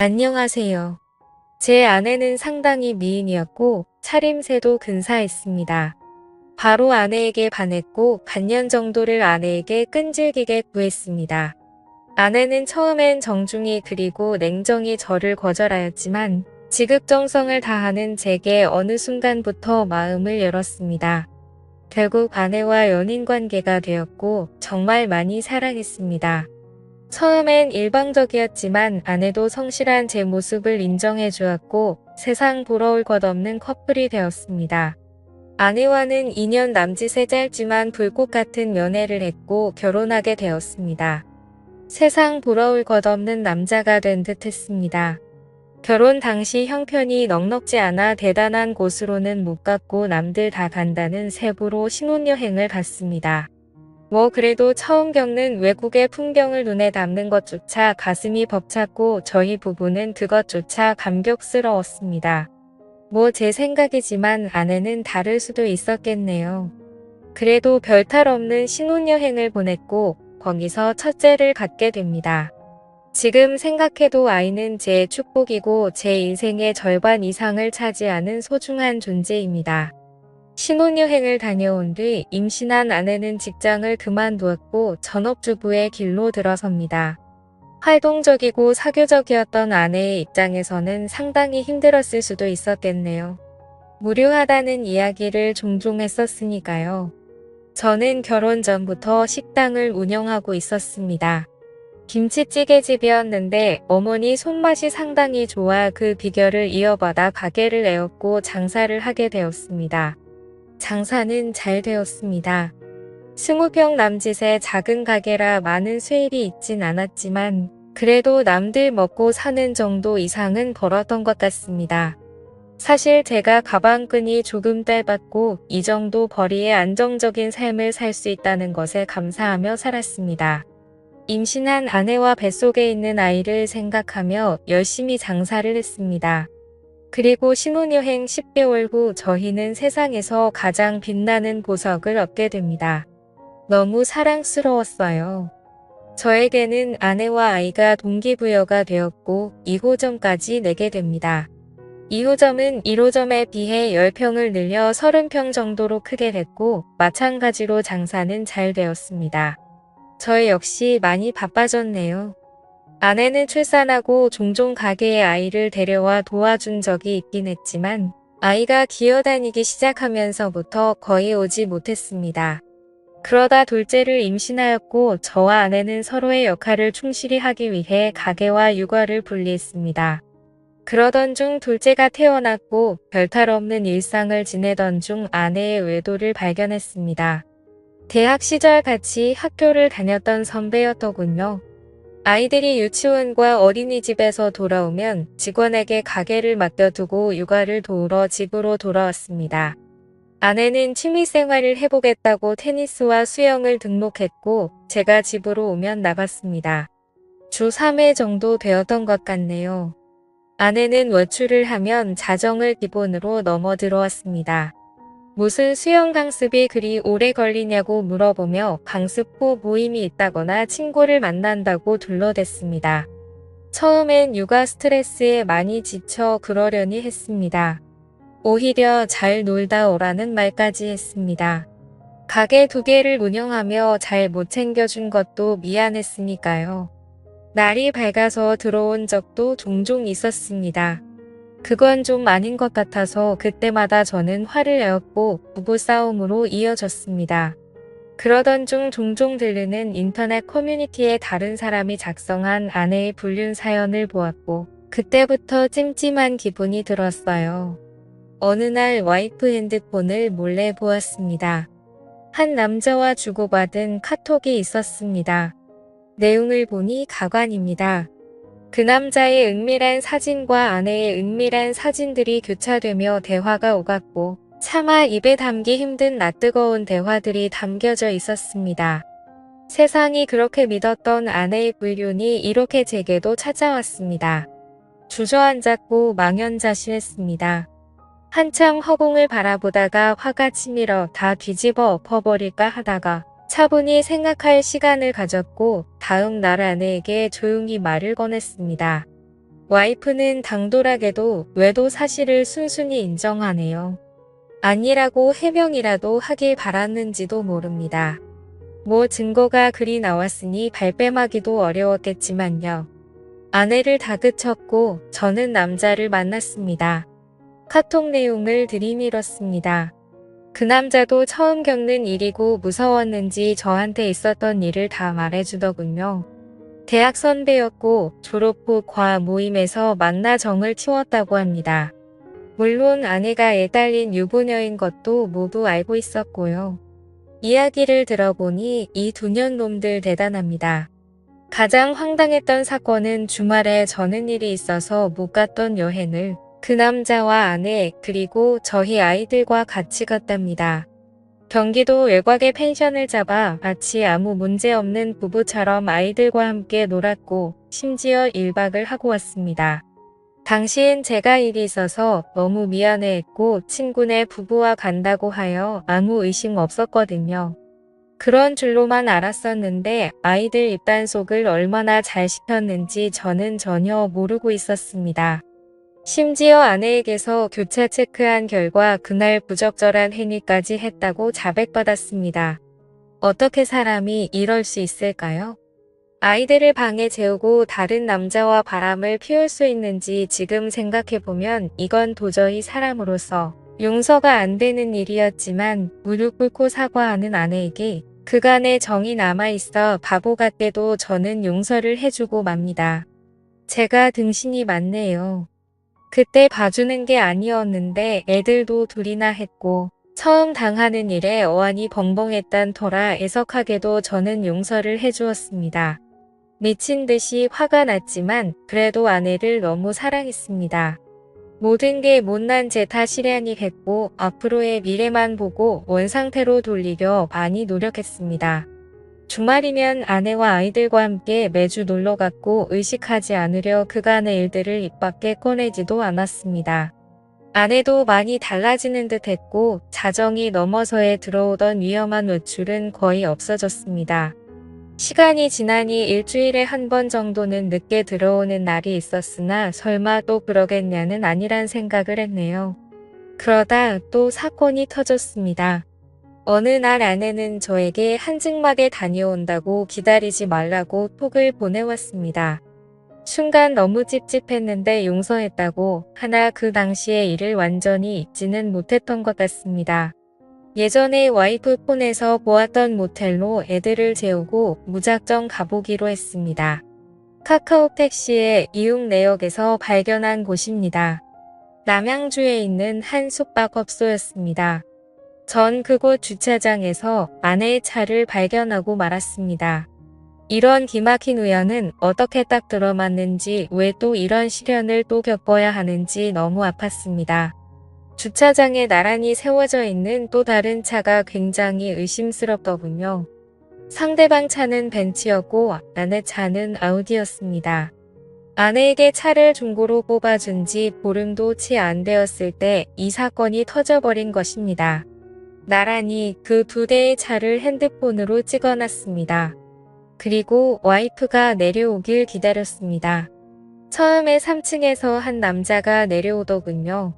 안녕하세요. 제 아내는 상당히 미인이었고 차림새도 근사했습니다. 바로 아내에게 반했고 반년 정도를 아내에게 끈질기게 구했습니다. 아내는 처음엔 정중히 그리고 냉정히 저를 거절하였지만 지극정성을 다하는 제게 어느 순간부터 마음을 열었습니다. 결국 아내와 연인 관계가 되었고 정말 많이 사랑했습니다. 처음엔 일방적이었지만 아내도 성실한 제 모습을 인정해 주었고 세상 부러울 것 없는 커플이 되었습니다. 아내와는 2년 남짓의 짧지만 불꽃 같은 연애를 했고 결혼하게 되었습니다. 세상 부러울 것 없는 남자가 된 듯 했습니다. 결혼 당시 형편이 넉넉지 않아 대단한 곳으로는 못 갔고 남들 다 간다는 세부로 신혼여행을 갔습니다. 그래도 처음 겪는 외국의 풍경을 눈에 담는 것조차 가슴이 벅찼고 저희 부부는 그것조차 감격스러웠습니다. 제 생각이지만 아내는 다를 수도 있었겠네요. 그래도 별탈 없는 신혼여행을 보냈고 거기서 첫째를 갖게 됩니다. 지금 생각해도 아이는 제 축복이고 제 인생의 절반 이상을 차지하는 소중한 존재입니다. 신혼여행을 다녀온 뒤 임신한 아내는 직장을 그만두었고 전업주부의 길로 들어섭니다. 활동적이고 사교적이었던 아내의 입장에서는 상당히 힘들었을 수도 있었겠네요. 무료하다는 이야기를 종종 했었으니까요. 저는 결혼 전부터 식당을 운영하고 있었습니다. 김치찌개집이었는데 어머니 손맛이 상당히 좋아 그 비결을 이어받아 가게를 내었고 장사를 하게 되었습니다. 장사는 잘 되었습니다. 20평 남짓의 작은 가게라 많은 수입이 있진 않았지만 그래도 남들 먹고 사는 정도 이상은 벌었던 것 같습니다. 사실 제가 가방끈이 조금 짧았고 이 정도 벌이에 안정적인 삶을 살 수 있다는 것에 감사하며 살았습니다. 임신한 아내와 뱃속에 있는 아이를 생각하며 열심히 장사를 했습니다. 그리고 신혼여행 10개월 후 저희는 세상에서 가장 빛나는 보석을 얻게 됩니다. 너무 사랑스러웠어요. 저에게는 아내와 아이가 동기부여가 되었고 2호점까지 내게 됩니다. 2호점은 1호점에 비해 10평을 늘려 30평 정도로 크게 됐고 마찬가지로 장사는 잘 되었습니다. 저 역시 많이 바빠졌네요. 아내는 출산하고 종종 가게에 아이를 데려와 도와준 적이 있긴 했지만 아이가 기어다니기 시작하면서부터 거의 오지 못했습니다. 그러다 둘째를 임신하였고 저와 아내는 서로의 역할을 충실히 하기 위해 가게와 육아를 분리했습니다. 그러던 중 둘째가 태어났고 별탈 없는 일상을 지내던 중 아내의 외도를 발견했습니다. 대학 시절 같이 학교를 다녔던 선배였더군요. 아이들이 유치원과 어린이집에서 돌아오면 직원에게 가게를 맡겨두고 육아를 도우러 집으로 돌아왔습니다. 아내는 취미생활을 해보겠다고 테니스와 수영을 등록했고 제가 집으로 오면 나갔습니다. 주 3회 정도 되었던 것 같네요. 아내는 외출을 하면 자정을 기본으로 넘어 들어왔습니다. 무슨 수영 강습이 그리 오래 걸리냐고 물어보며 강습 후 모임이 있다거나 친구를 만난다고 둘러댔습니다. 처음엔 육아 스트레스에 많이 지쳐 그러려니 했습니다. 오히려 잘 놀다 오라는 말까지 했습니다. 가게 2개를 운영하며 잘 못 챙겨준 것도 미안했으니까요. 날이 밝아서 들어온 적도 종종 있었습니다. 그건 좀 아닌 것 같아서 그때마다 저는 화를 내었고 부부싸움으로 이어졌습니다. 그러던 중 종종 들르는 인터넷 커뮤니티에 다른 사람이 작성한 아내의 불륜 사연을 보았고 그때부터 찜찜한 기분이 들었어요. 어느 날 와이프 핸드폰을 몰래 보았습니다. 한 남자와 주고받은 카톡이 있었습니다. 내용을 보니 가관입니다. 그 남자의 은밀한 사진과 아내의 은밀한 사진들이 교차되며 대화가 오갔고 차마 입에 담기 힘든 낯뜨거운 대화들이 담겨져 있었습니다. 세상이 그렇게 믿었던 아내의 불륜이 이렇게 제게도 찾아왔습니다. 주저앉았고 망연자실했습니다. 한참 허공을 바라보다가 화가 치밀어 다 뒤집어 엎어버릴까 하다가 차분히 생각할 시간을 가졌고 다음 날 아내에게 조용히 말을 꺼냈습니다. 와이프는 당돌하게도 외도 사실을 순순히 인정하네요. 아니라고 해명이라도 하길 바랐는지도 모릅니다. 뭐 증거가 그리 나왔으니 발뺌하기도 어려웠겠지만요. 아내를 다그쳤고 저는 남자를 만났습니다. 카톡 내용을 들이밀었습니다. 그 남자도 처음 겪는 일이고 무서웠는지 저한테 있었던 일을 다 말해주더군요. 대학 선배였고 졸업 후 과 모임에서 만나 정을 키웠다고 합니다. 물론 아내가 애 딸린 유부녀인 것도 모두 알고 있었고요. 이야기를 들어보니 이 두 년 놈들 대단합니다. 가장 황당했던 사건은 주말에 저는 일이 있어서 못 갔던 여행을 그 남자와 아내 그리고 저희 아이들과 같이 갔답니다. 경기도 외곽에 펜션을 잡아 마치 아무 문제 없는 부부처럼 아이들과 함께 놀았고 심지어 1박을 하고 왔습니다. 당시엔 제가 일이 있어서 너무 미안해했고 친구네 부부와 간다고 하여 아무 의심 없었거든요. 그런 줄로만 알았었는데 아이들 입단속을 얼마나 잘 시켰는지 저는 전혀 모르고 있었습니다. 심지어 아내에게서 교차 체크한 결과 그날 부적절한 행위까지 했다고 자백받았습니다. 어떻게 사람이 이럴 수 있을까요? 아이들을 방에 재우고 다른 남자와 바람을 피울 수 있는지 지금 생각해보면 이건 도저히 사람으로서 용서가 안 되는 일이었지만 무릎 꿇고 사과하는 아내에게 그간의 정이 남아있어 바보 같게도 저는 용서를 해주고 맙니다. 제가 등신이 많네요. 그때 봐주는 게 아니었는데 애들도 둘이나 했고 처음 당하는 일에 어안이 벙벙했단 터라 애석하게도 저는 용서를 해주었습니다. 미친 듯이 화가 났지만 그래도 아내를 너무 사랑했습니다. 모든 게 못난 제 탓이라니 했고 앞으로의 미래만 보고 원상태로 돌리려 많이 노력했습니다. 주말이면 아내와 아이들과 함께 매주 놀러갔고 의식하지 않으려 그간의 일들을 입 밖에 꺼내지도 않았습니다. 아내도 많이 달라지는 듯 했고 자정이 넘어서에 들어오던 위험한 외출은 거의 없어졌습니다. 시간이 지나니 일주일에 한 번 정도는 늦게 들어오는 날이 있었으나 설마 또 그러겠냐는 아니란 생각을 했네요. 그러다 또 사건이 터졌습니다. 어느 날 아내는 저에게 한증막에 다녀온다고 기다리지 말라고 톡을 보내왔습니다. 순간 너무 찝찝했는데 용서했다고 하나 그 당시의 일을 완전히 잊지는 못했던 것 같습니다. 예전에 와이프 폰에서 보았던 모텔로 애들을 재우고 무작정 가보기로 했습니다. 카카오 택시의 이륙 내역에서 발견한 곳입니다. 남양주에 있는 한 숙박업소였습니다. 전 그곳 주차장에서 아내의 차를 발견하고 말았습니다. 이런 기막힌 우연은 어떻게 딱 들어맞는지 왜 또 이런 시련을 또 겪어야 하는지 너무 아팠습니다. 주차장에 나란히 세워져 있는 또 다른 차가 굉장히 의심스럽더군요. 상대방 차는 벤츠였고 아내 차는 아우디였습니다. 아내에게 차를 중고로 뽑아준 지 보름도 채 안 되었을 때 이 사건이 터져버린 것입니다. 나란히 그 두 대의 차를 핸드폰으로 찍어놨습니다. 그리고 와이프가 내려오길 기다렸습니다. 처음에 3층에서 한 남자가 내려오더군요.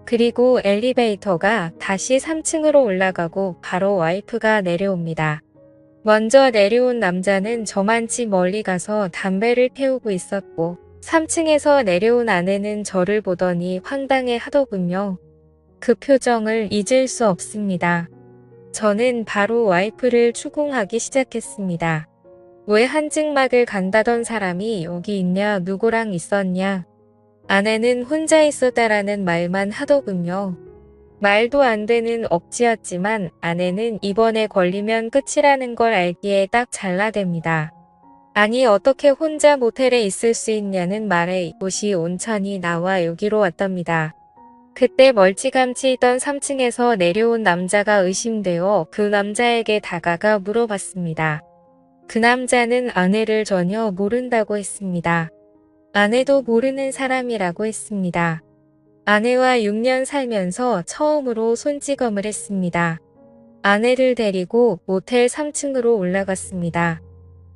그리고 엘리베이터가 다시 3층으로 올라가고 바로 와이프가 내려옵니다. 먼저 내려온 남자는 저만치 멀리 가서 담배를 태우고 있었고 3층에서 내려온 아내는 저를 보더니 황당해 하더군요. 그 표정을 잊을 수 없습니다. 저는 바로 와이프를 추궁하기 시작했습니다. 왜 한증막을 간다던 사람이 여기 있냐, 누구랑 있었냐. 아내는 혼자 있었다라는 말만 하더군요. 말도 안 되는 억지였지만 아내는 이번에 걸리면 끝이라는 걸 알기에 딱 잘라댑니다. 아니 어떻게 혼자 모텔에 있을 수 있냐는 말에 이곳이 온천이 나와 여기로 왔답니다. 그때 멀찌감치 있던 3층에서 내려온 남자가 의심되어 그 남자에게 다가가 물어봤습니다. 그 남자는 아내를 전혀 모른다고 했습니다. 아내도 모르는 사람이라고 했습니다. 아내와 6년 살면서 처음으로 손찌검을 했습니다. 아내를 데리고 모텔 3층으로 올라갔습니다.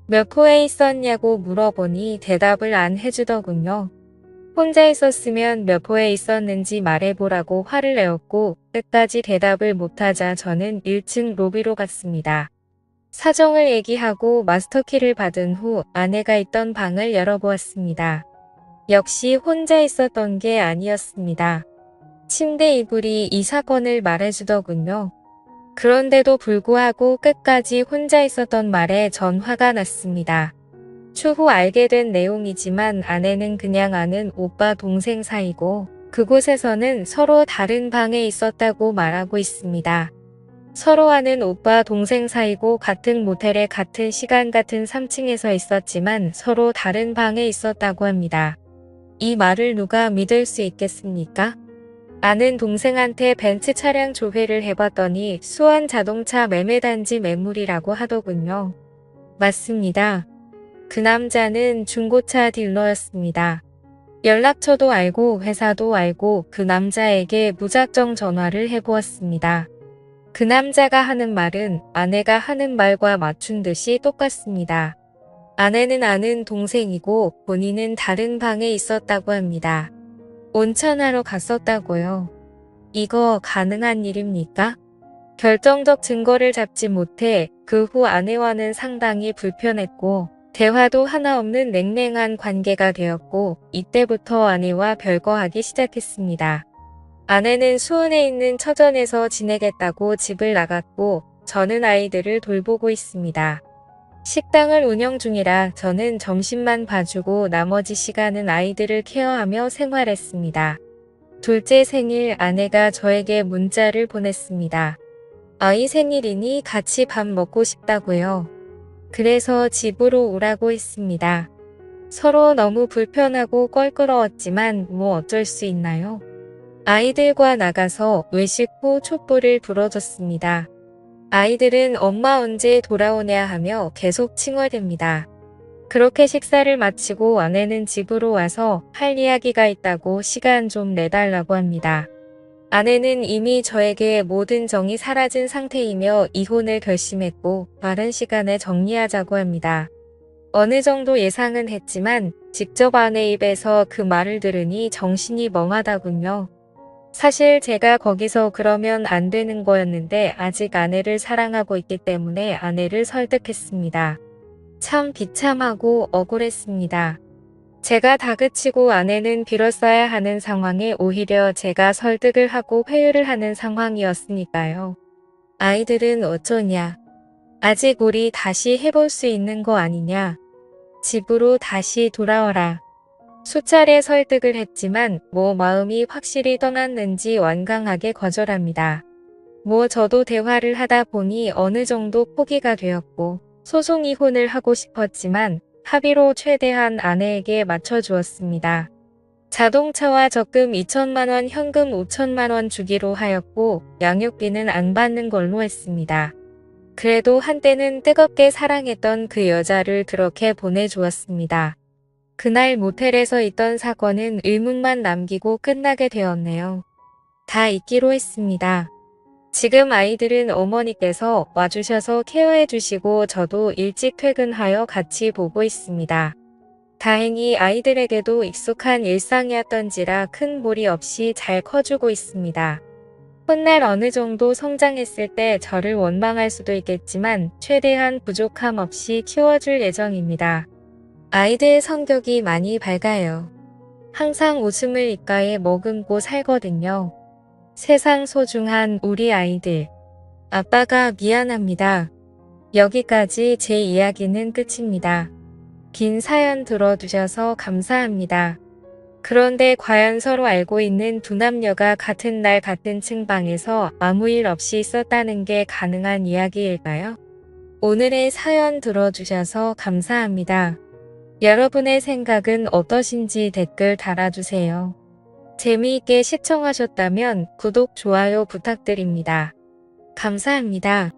몇 호에 있었냐고 물어보니 대답을 안 해주더군요. 혼자 있었으면 몇 호에 있었는지 말해보라고 화를 내었고 끝까지 대답을 못하자 저는 1층 로비로 갔습니다. 사정을 얘기하고 마스터키를 받은 후 아내가 있던 방을 열어보았습니다. 역시 혼자 있었던 게 아니었습니다. 침대 이불이 이 사건을 말해주더군요. 그런데도 불구하고 끝까지 혼자 있었던 말에 전 화가 났습니다. 추후 알게 된 내용이지만 아내는 그냥 아는 오빠 동생 사이고 그곳에서는 서로 다른 방에 있었다고 말하고 있습니다. 서로 아는 오빠 동생 사이고 같은 모텔에 같은 시간 같은 3층에서 있었지만 서로 다른 방에 있었다고 합니다. 이 말을 누가 믿을 수 있겠습니까? 아는 동생한테 벤츠 차량 조회를 해봤더니 수원 자동차 매매단지 매물이라고 하더군요. 맞습니다. 그 남자는 중고차 딜러였습니다. 연락처도 알고 회사도 알고 그 남자에게 무작정 전화를 해보았습니다. 그 남자가 하는 말은 아내가 하는 말과 맞춘 듯이 똑같습니다. 아내는 아는 동생이고 본인은 다른 방에 있었다고 합니다. 온천하러 갔었다고요. 이거 가능한 일입니까? 결정적 증거를 잡지 못해 그 후 아내와는 상당히 불편했고 대화도 하나 없는 냉랭한 관계가 되었고 이때부터 아내와 별거하기 시작했습니다. 아내는 수원에 있는 처전에서 지내겠다고 집을 나갔고 저는 아이들을 돌보고 있습니다. 식당을 운영 중이라 저는 점심만 봐주고 나머지 시간은 아이들을 케어하며 생활했습니다. 둘째 생일 아내가 저에게 문자를 보냈습니다. 아이 생일이니 같이 밥 먹고 싶다고요. 그래서 집으로 오라고 했습니다. 서로 너무 불편하고 껄끄러웠지만 뭐 어쩔 수 있나요? 아이들과 나가서 외식 후 촛불을 불어줬습니다. 아이들은 엄마 언제 돌아오냐 하며 계속 칭얼댑니다. 그렇게 식사를 마치고 아내는 집으로 와서 할 이야기가 있다고 시간 좀 내달라고 합니다. 아내는 이미 저에게 모든 정이 사라진 상태이며 이혼을 결심했고 빠른 시간에 정리하자고 합니다. 어느 정도 예상은 했지만 직접 아내 입에서 그 말을 들으니 정신이 멍하다군요. 사실 제가 거기서 그러면 안 되는 거였는데 아직 아내를 사랑하고 있기 때문에 아내를 설득했습니다. 참 비참하고 억울했습니다. 제가 다그치고 아내는 빌었어야 하는 상황에 오히려 제가 설득을 하고 회유를 하는 상황이었으니까요. 아이들은 어쩌냐. 아직 우리 다시 해볼 수 있는 거 아니냐. 집으로 다시 돌아와라. 수차례 설득을 했지만 마음이 확실히 떠났는지 완강하게 거절합니다. 저도 대화를 하다 보니 어느 정도 포기가 되었고 소송 이혼을 하고 싶었지만 합의로 최대한 아내에게 맞춰주었습니다. 자동차와 적금 2천만 원, 현금 5천만 원 주기로 하였고 양육비는 안 받는 걸로 했습니다. 그래도 한때는 뜨겁게 사랑했던 그 여자를 그렇게 보내주었습니다. 그날 모텔에서 있던 사건은 의문만 남기고 끝나게 되었네요. 다 잊기로 했습니다. 지금 아이들은 어머니께서 와주셔서 케어해 주시고 저도 일찍 퇴근하여 같이 보고 있습니다. 다행히 아이들에게도 익숙한 일상이었던지라 큰 무리 없이 잘 커주고 있습니다. 훗날 어느 정도 성장했을 때 저를 원망할 수도 있겠지만 최대한 부족함 없이 키워줄 예정입니다. 아이들 성격이 많이 밝아요. 항상 웃음을 입가에 머금고 살거든요. 세상 소중한 우리 아이들. 아빠가 미안합니다. 여기까지 제 이야기는 끝입니다. 긴 사연 들어주셔서 감사합니다. 그런데 과연 서로 알고 있는 두 남녀가 같은 날 같은 층방에서 아무 일 없이 있었다는 게 가능한 이야기일까요? 오늘의 사연 들어주셔서 감사합니다. 여러분의 생각은 어떠신지 댓글 달아주세요. 재미있게 시청하셨다면 구독, 좋아요 부탁드립니다. 감사합니다.